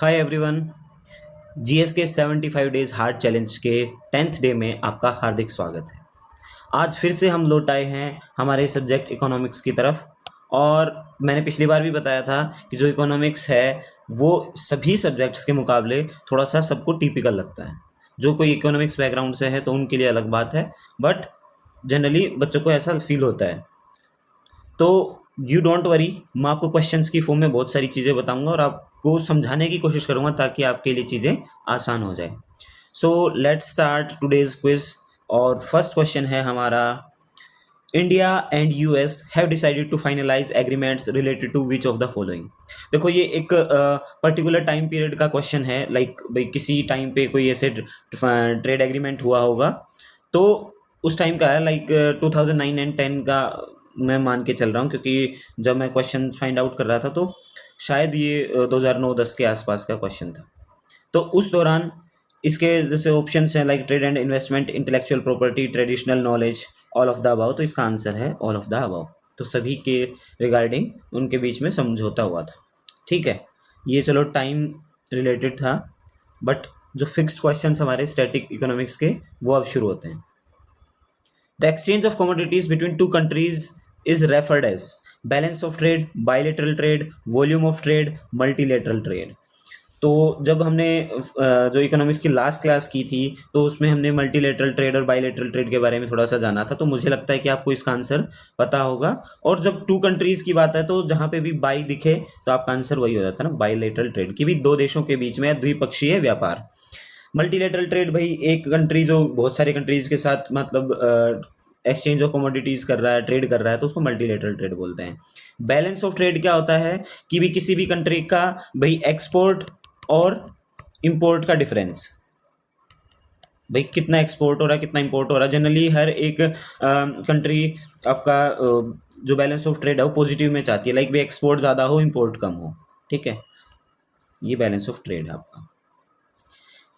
Hi everyone. GS के 75 days hard challenge के 10th day में आपका हार्दिक स्वागत है। आज फिर से हम लौट आए हैं हमारे सब्जेक्ट इकोनॉमिक्स की तरफ। और मैंने पिछली बार भी बताया था कि जो इकोनॉमिक्स है वो सभी सब्जेक्ट्स के मुकाबले थोड़ा सा सबको टिपिकल लगता है। जो कोई इकोनॉमिक्स बैकग्राउंड से है तो उनके लिए अलग बात है, बट जनरली बच्चों को ऐसा फील होता है। तो यू डोंट वरी, मैं आपको क्वेश्चंस की फॉर्म में बहुत सारी चीज़ें बताऊंगा और आपको समझाने की कोशिश करूंगा ताकि आपके लिए चीज़ें आसान हो जाए। So let's start today's quiz. और फर्स्ट क्वेश्चन है हमारा, India and US have decided to finalise agreements related to which of the following. देखो, ये एक पर्टिकुलर टाइम पीरियड का क्वेश्चन है। लाइक भाई किसी टाइम पे कोई ऐसे ट्रेड एग्रीमेंट हुआ होगा, तो उस टाइम का है। लाइक 2009 एंड 10 का मैं मान के चल रहा हूँ, क्योंकि जब मैं क्वेश्चन फाइंड आउट कर रहा था तो शायद ये 2009-10 के आसपास का क्वेश्चन था। तो उस दौरान इसके जैसे ऑप्शंस हैं like trade and investment, intellectual property, traditional knowledge, all of the above. तो इसका आंसर है ऑल ऑफ द अबव। तो सभी के रिगार्डिंग उनके बीच में समझौता हुआ था। ठीक है, ये चलो टाइम रिलेटेड था, बट जो फिक्स्ड क्वेश्चंस हमारे स्टैटिक इकोनॉमिक्स के वो अब शुरू होते हैं। The exchange of commodities between two countries is referred as balance of trade, bilateral trade, volume of trade, multilateral trade। तो जब हमने जो इकोनॉमिक्स की लास्ट क्लास की थी तो उसमें हमने मल्टीलेटरल ट्रेड और बायलेटरल ट्रेड के बारे में थोड़ा सा जाना था। तो मुझे लगता है कि आपको इसका आंसर पता होगा। और जब टू कंट्रीज की बात है तो जहाँ पे भी बाई दिखे तो आपका आंसर वही हो जाता है ना, बायलेटरल ट्रेड, की भी दो देशों के बीच में द्विपक्षीय व्यापार। मल्टीलेटरल ट्रेड भाई एक कंट्री जो बहुत सारे कंट्रीज के साथ मतलब एक्सचेंज ऑफ कमोडिटीज कर रहा है, ट्रेड कर रहा है, तो उसको मल्टीलेटरल ट्रेड बोलते हैं। बैलेंस ऑफ ट्रेड क्या होता है कि भी किसी भी कंट्री का भाई एक्सपोर्ट और इंपोर्ट का डिफरेंस, भाई कितना एक्सपोर्ट हो रहा है कितना इंपोर्ट हो रहा है। जनरली हर एक कंट्री आपका जो बैलेंस ऑफ ट्रेड है वो पॉजिटिव में चाहती है, लाइक भी एक्सपोर्ट ज़्यादा हो इंपोर्ट कम हो। ठीक है, ये बैलेंस ऑफ ट्रेड है आपका।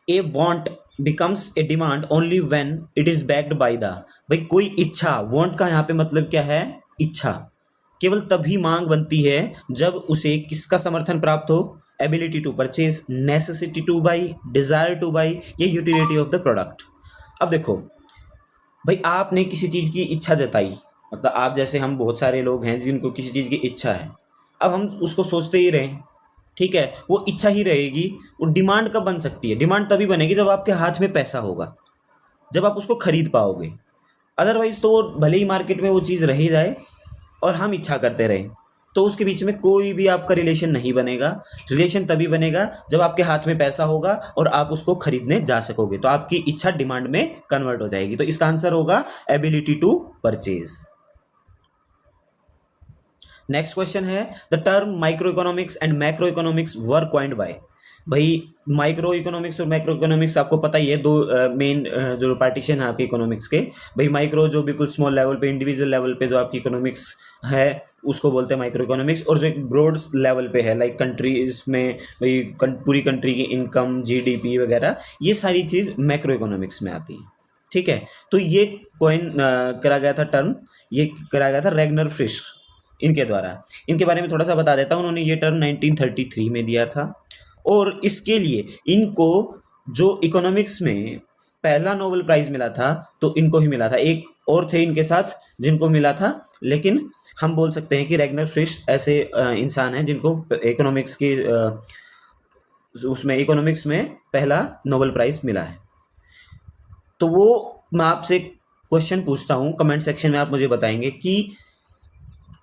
A want becomes a demand only when it is backed by the, भाई कोई इच्छा, वॉन्ट का यहाँ पे मतलब क्या है, इच्छा, केवल तभी मांग बनती है जब उसे किसका समर्थन प्राप्त हो, ability to purchase, necessity to buy, desire to buy, ये यूटिलिटी ऑफ द प्रोडक्ट। अब देखो भाई, आपने किसी चीज की इच्छा जताई, मतलब आप जैसे हम बहुत सारे लोग हैं जिनको किसी चीज की इच्छा है, अब हम उसको सोचते ही रहें, ठीक है, वो इच्छा ही रहेगी। वो डिमांड कब बन सकती है, डिमांड तभी बनेगी जब आपके हाथ में पैसा होगा, जब आप उसको खरीद पाओगे। अदरवाइज तो वो भले ही मार्केट में वो चीज़ रह ही जाए और हम इच्छा करते रहें, तो उसके बीच में कोई भी आपका रिलेशन नहीं बनेगा। रिलेशन तभी बनेगा जब आपके हाथ में पैसा होगा और आप उसको खरीदने जा सकोगे, तो आपकी इच्छा डिमांड में कन्वर्ट हो जाएगी। तो इसका आंसर होगा ability to purchase. Next question है, the term micro economics and macro economics were coined by. भाई माइक्रो इकोनॉमिक्स और मैक्रो इकोनॉमिक्स आपको पता ही है, दो मेन जो पार्टीशन है आपके इकोनॉमिक्स के। भाई माइक्रो जो बिल्कुल स्मॉल लेवल पे, इंडिविजुअल लेवल पे जो आपकी इकोनॉमिक्स है उसको बोलते हैं माइक्रो इकोनॉमिक्स। और जो एक ब्रॉड लेवल पे है लाइक कंट्रीज में, भाई पूरी कंट्री की इनकम, जीडीपी वगैरह, ये सारी चीज मैक्रो इकोनॉमिक्स में आती है। ठीक है, तो ये कॉइन करा गया था टर्म, ये करा गया था रेगनर फिश इनके द्वारा। इनके बारे में थोड़ा सा बता देता हूँ। उन्होंने ये टर्म 1933 में दिया था और इसके लिए इनको जो इकोनॉमिक्स में पहला नोबेल प्राइज मिला था तो इनको ही मिला था। एक और थे इनके साथ जिनको मिला था, लेकिन हम बोल सकते हैं कि रेगनर फिश ऐसे इंसान हैं जिनको इकोनॉमिक्स की उसमें इकोनॉमिक्स में पहला नोबेल प्राइज मिला है। तो वो मैं आपसे क्वेश्चन पूछता हूँ, कमेंट सेक्शन में आप मुझे बताएंगे कि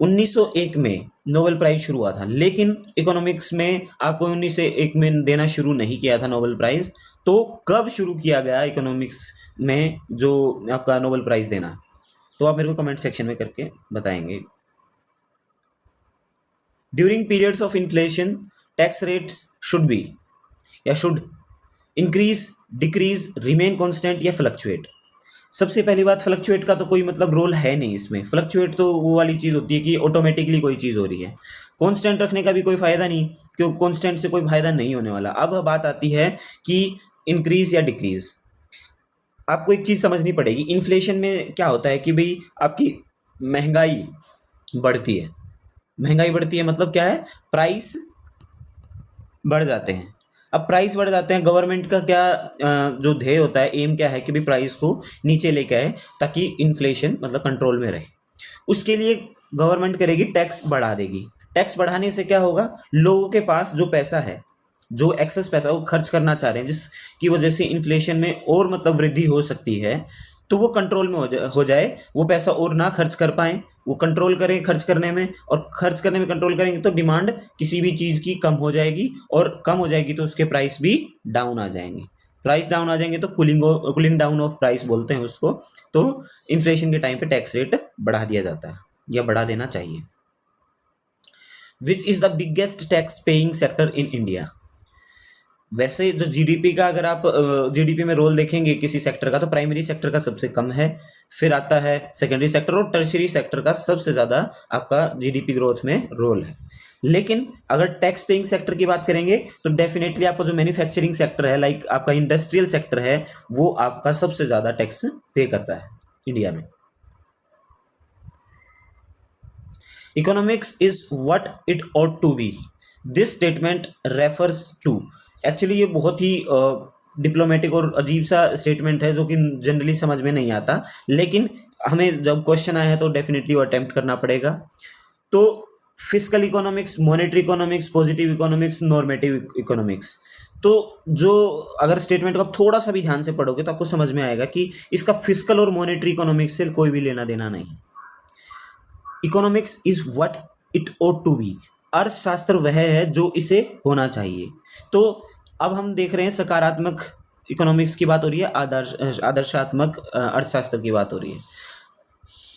1901 में नोबेल प्राइज शुरू हुआ था, लेकिन इकोनॉमिक्स में आपको 1901 में देना शुरू नहीं किया था नोबेल प्राइज। तो कब शुरू किया गया इकोनॉमिक्स में जो आपका नोबेल प्राइज देना, तो आप मेरे को कमेंट सेक्शन में करके बताएंगे। During periods of inflation tax rates should be, या should increase, decrease, remain constant या फ्लक्चुएट। सबसे पहली बात, फ्लक्चुएट का तो कोई मतलब रोल है नहीं इसमें। फ्लक्चुएट तो वो वाली चीज़ होती है कि ऑटोमेटिकली कोई चीज़ हो रही है। कांस्टेंट रखने का भी कोई फायदा नहीं, क्योंकि कांस्टेंट से कोई फायदा नहीं होने वाला। अब बात आती है कि इंक्रीज या डिक्रीज। आपको एक चीज़ समझनी पड़ेगी, इन्फ्लेशन में क्या होता है कि भाई आपकी महंगाई बढ़ती है। महंगाई बढ़ती है मतलब क्या है, प्राइस बढ़ जाते हैं। अब प्राइस बढ़ जाते हैं, गवर्नमेंट का क्या जो ध्येय होता है, एम क्या है कि भाई प्राइस को नीचे लेके आए ताकि इन्फ्लेशन मतलब कंट्रोल में रहे। उसके लिए गवर्नमेंट करेगी टैक्स बढ़ा देगी। टैक्स बढ़ाने से क्या होगा, लोगों के पास जो पैसा है, जो एक्सेस पैसा वो खर्च करना चाह रहे हैं, जिसकी वजह से इन्फ्लेशन में और मतलब वृद्धि हो सकती है, तो वो कंट्रोल में हो जाए, वो पैसा और ना खर्च कर पाए, वो कंट्रोल करें खर्च करने में, और खर्च करने में कंट्रोल करेंगे तो डिमांड किसी भी चीज़ की कम हो जाएगी, और कम हो जाएगी तो उसके प्राइस भी डाउन आ जाएंगे। प्राइस डाउन आ जाएंगे तो कूलिंग डाउन ऑफ प्राइस बोलते हैं उसको। तो इन्फ्लेशन के टाइम पे टैक्स रेट बढ़ा दिया जाता है या बढ़ा देना चाहिए। Which is the biggest tax paying sector in India? वैसे जो जीडीपी का, अगर आप जीडीपी में रोल देखेंगे किसी सेक्टर का, तो प्राइमरी सेक्टर का सबसे कम है, फिर आता है सेकेंडरी सेक्टर, और टर्शियरी सेक्टर का सबसे ज्यादा आपका जीडीपी ग्रोथ में रोल है। लेकिन अगर टैक्स पेइंग सेक्टर की बात करेंगे तो डेफिनेटली आपका जो मैन्युफैक्चरिंग सेक्टर है, लाइक आपका इंडस्ट्रियल सेक्टर है, वो आपका सबसे ज्यादा टैक्स पे करता है इंडिया में। Economics is what it ought to be, this statement refers to. Actually ये बहुत ही डिप्लोमेटिक और अजीब सा स्टेटमेंट है जो कि जनरली समझ में नहीं आता, लेकिन हमें जब क्वेश्चन आया है तो डेफिनेटली वो अटेम्प्ट करना पड़ेगा। तो fiscal economics, monetary economics, positive economics, normative economics. तो जो अगर स्टेटमेंट को आप थोड़ा सा भी ध्यान से पढ़ोगे तो आपको समझ में आएगा कि इसका फिस्कल और मॉनेटरी इकोनॉमिक्स से कोई भी लेना देना नहीं। Economics is what it ought to be, अर्थशास्त्र वह है जो इसे होना चाहिए। तो अब हम देख रहे हैं सकारात्मक इकोनॉमिक्स की बात हो रही है, आदर्शात्मक अर्थशास्त्र की बात हो रही है।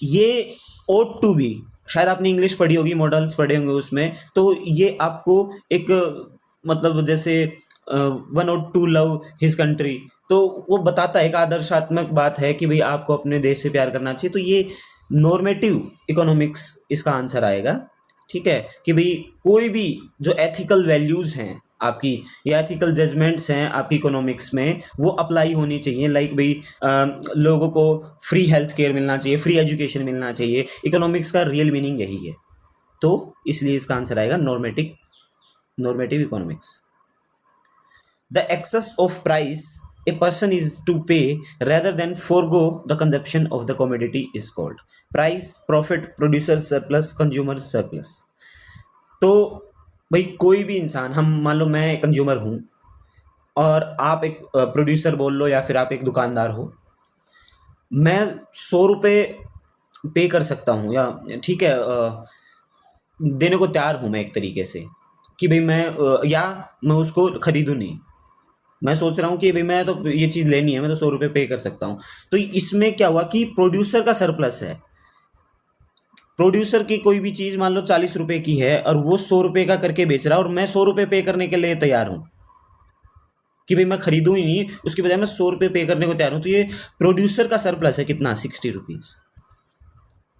ये ought टू बी, शायद आपने इंग्लिश पढ़ी होगी, मॉडल्स पढ़े होंगे उसमें, तो ये आपको एक मतलब जैसे one ought to love his country, तो वो बताता है, एक आदर्शात्मक बात है कि भाई आपको अपने देश से प्यार करना चाहिए। तो ये नॉर्मेटिव इकोनॉमिक्स इसका आंसर आएगा। ठीक है, कि भाई कोई भी जो एथिकल वैल्यूज हैं आपकी, या एथिकल जजमेंट्स हैं आपकी इकोनॉमिक्स में, वो अप्लाई होनी चाहिए। लाइक भाई लोगों को फ्री हेल्थ केयर मिलना चाहिए, फ्री एजुकेशन मिलना चाहिए। इकोनॉमिक्स का रियल मीनिंग यही है। तो इसलिए इसका आंसर आएगा normative economics. The excess of price a person is to pay rather than forego the consumption of the commodity is called price, profit, producer surplus, consumer surplus। तो भाई कोई भी इंसान, हम मान लो मैं कंज्यूमर हूं और आप एक प्रोड्यूसर बोल लो, या फिर आप एक दुकानदार हो, मैं 100 रुपये पे कर सकता हूँ, या ठीक है देने को तैयार हूं मैं एक तरीके से, कि भाई मैं या मैं उसको खरीदूं नहीं, मैं सोच रहा हूँ कि भाई मैं तो ये चीज़ लेनी है, मैं तो 100 रुपये पे कर सकता हूँ। तो इसमें क्या हुआ कि प्रोड्यूसर का सरप्लस है। प्रोड्यूसर की कोई भी चीज़ मान लो 40 रुपए की है और वो 100 रुपये का करके बेच रहा है, और मैं 100 रुपये पे करने के लिए तैयार हूँ कि भाई मैं खरीदूं ही नहीं, उसकी बजाय मैं 100 रुपये पे करने को तैयार हूँ। तो ये प्रोड्यूसर का सरप्लस है कितना, 60 रुपीज।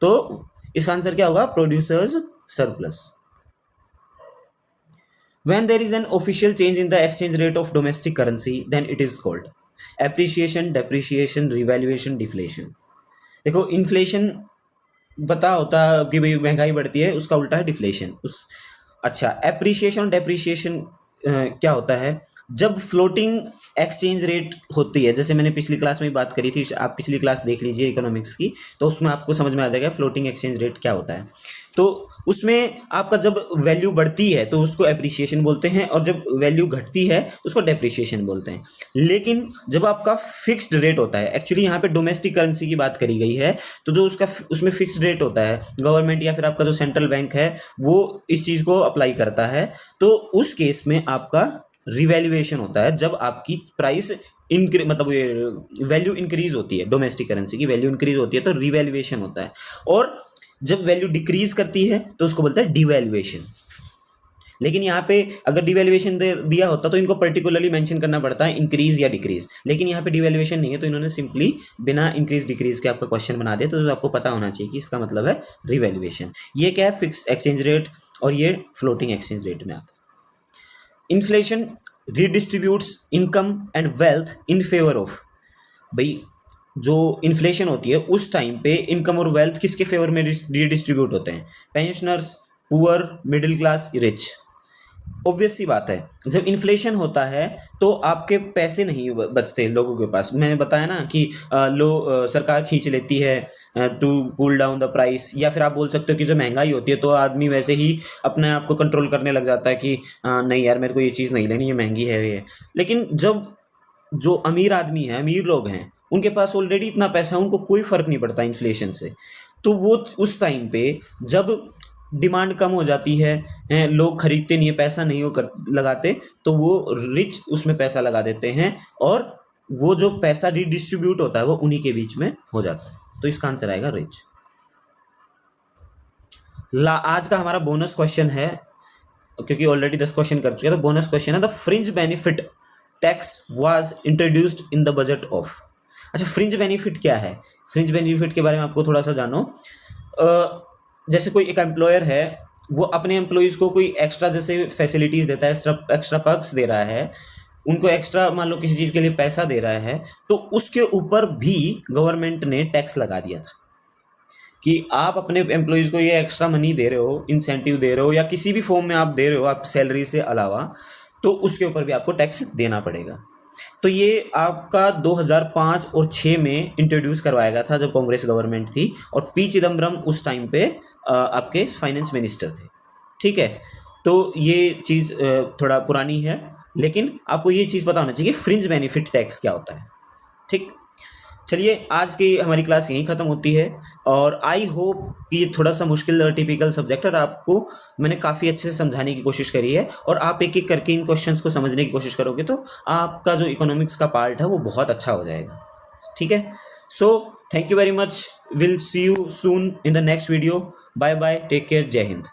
तो इसका आंसर क्या होगा, producers surplus. When there is an official change in the exchange rate of domestic currency, then it is called appreciation, depreciation, revaluation, deflation। देखो इन्फ्लेशन पता होता है कि भाई महंगाई बढ़ती है, उसका उल्टा है डिफ्लेशन। उस अच्छा, एप्रिसिएशन डेप्रिसिएशन क्या होता है, जब फ्लोटिंग एक्सचेंज रेट होती है, जैसे मैंने पिछली क्लास में बात करी थी, आप पिछली क्लास देख लीजिए इकोनॉमिक्स की, तो उसमें आपको समझ में आ जाएगा फ्लोटिंग एक्सचेंज रेट क्या होता है। तो उसमें आपका जब वैल्यू बढ़ती है तो उसको एप्रिसिएशन बोलते हैं, और जब वैल्यू घटती है तो उसको डेप्रिसिएशन बोलते हैं। लेकिन जब आपका फिक्स्ड रेट होता है, एक्चुअली यहाँ पे डोमेस्टिक करेंसी की बात करी गई है, तो जो उसका उसमें फिक्स्ड रेट होता है, गवर्नमेंट या फिर आपका जो सेंट्रल बैंक है वो इस चीज़ को अप्लाई करता है, तो उस केस में आपका रिवैल्यूएशन होता है। जब आपकी प्राइस मतलब ये वैल्यू इंक्रीज होती है, डोमेस्टिक करेंसी की वैल्यू इंक्रीज होती है तो रिवैल्यूएशन होता है। और जब वैल्यू डिक्रीज करती है तो उसको बोलते हैं डिवैल्यूएशन। लेकिन यहाँ पे अगर डिवैल्यूएशन दिया होता तो इनको पर्टिकुलरली मेंशन करना पड़ता है, इंक्रीज या डिक्रीज। लेकिन यहाँ पे डिवैल्यूएशन नहीं है, तो इन्होंने सिंपली बिना इंक्रीज डिक्रीज के आपका क्वेश्चन बना दिया। तो आपको पता होना चाहिए कि इसका मतलब है रिवैल्यूएशन। ये क्या है, फिक्स एक्सचेंज रेट, और ये फ्लोटिंग एक्सचेंज रेट में आता है। Inflation redistributes income and wealth in favour of, भाई जो इन्फ्लेशन होती है उस टाइम पे इनकम और वेल्थ किसके फेवर में रीडिस्ट्रीब्यूट होते हैं, pensioners, poor, middle class, rich. Obvious सी बात है, जब इन्फ्लेशन होता है तो आपके पैसे नहीं बचते लोगों के पास। मैंने बताया ना कि सरकार खींच लेती है to cool down the price, या फिर आप बोल सकते हो कि जो महंगाई होती है तो आदमी वैसे ही अपने आप को कंट्रोल करने लग जाता है कि नहीं यार मेरे को ये चीज़ नहीं लेनी, ये महंगी है ये। लेकिन जब जो अमीर आदमी है, अमीर लोग हैं, उनके पास ऑलरेडी इतना पैसा है, उनको कोई फर्क नहीं पड़ता इन्फ्लेशन से। तो वो उस टाइम पे जब डिमांड कम हो जाती है, लोग खरीदते नहीं है, पैसा नहीं वो लगाते, तो वो रिच उसमें पैसा लगा देते हैं, और वो जो पैसा रिडिस्ट्रीब्यूट होता है वो उन्हीं के बीच में हो जाता है। तो इसका आंसर आएगा रिच। आज का हमारा बोनस क्वेश्चन है, क्योंकि ऑलरेडी 10 क्वेश्चन कर चुके हैं, तो बोनस क्वेश्चन है, the fringe benefit tax was introduced in the budget of. अच्छा, फ्रिंज बेनिफिट क्या है? फ्रिंज बेनिफिट के बारे में आपको थोड़ा सा जानो। जैसे कोई एक एम्प्लॉयर है, वो अपने एम्प्लॉयज़ को कोई एक्स्ट्रा जैसे फैसिलिटीज़ देता है, एक्स्ट्रा पर्क्स दे रहा है, उनको एक्स्ट्रा मान लो किसी चीज़ के लिए पैसा दे रहा है, तो उसके ऊपर भी गवर्नमेंट ने टैक्स लगा दिया था कि आप अपने एम्प्लॉयज़ को ये एक्स्ट्रा मनी दे रहे हो, इंसेंटिव दे रहे हो, या किसी भी फॉर्म में आप दे रहे हो, आप सैलरी से अलावा, तो उसके ऊपर भी आपको टैक्स देना पड़ेगा। तो ये आपका 2005 और 6 में इंट्रोड्यूस करवाया गया था जब कांग्रेस गवर्नमेंट थी, और पी चिदम्बरम उस टाइम पे आपके फाइनेंस मिनिस्टर थे। ठीक है, तो ये चीज़ थोड़ा पुरानी है, लेकिन आपको ये चीज़ पता होना चाहिए फ्रिंज बेनिफिट टैक्स क्या होता है। ठीक, चलिए आज की हमारी क्लास यहीं ख़त्म होती है, और आई होप कि ये थोड़ा सा मुश्किल और टिपिकल सब्जेक्ट है, और आपको मैंने काफ़ी अच्छे से समझाने की कोशिश करी है, और आप एक एक करके इन क्वेश्चंस को समझने की कोशिश करोगे तो आपका जो इकोनॉमिक्स का पार्ट है वो बहुत अच्छा हो जाएगा। ठीक है, so thank you very much, will see you soon in the next video. Bye bye, take care, जय हिंद।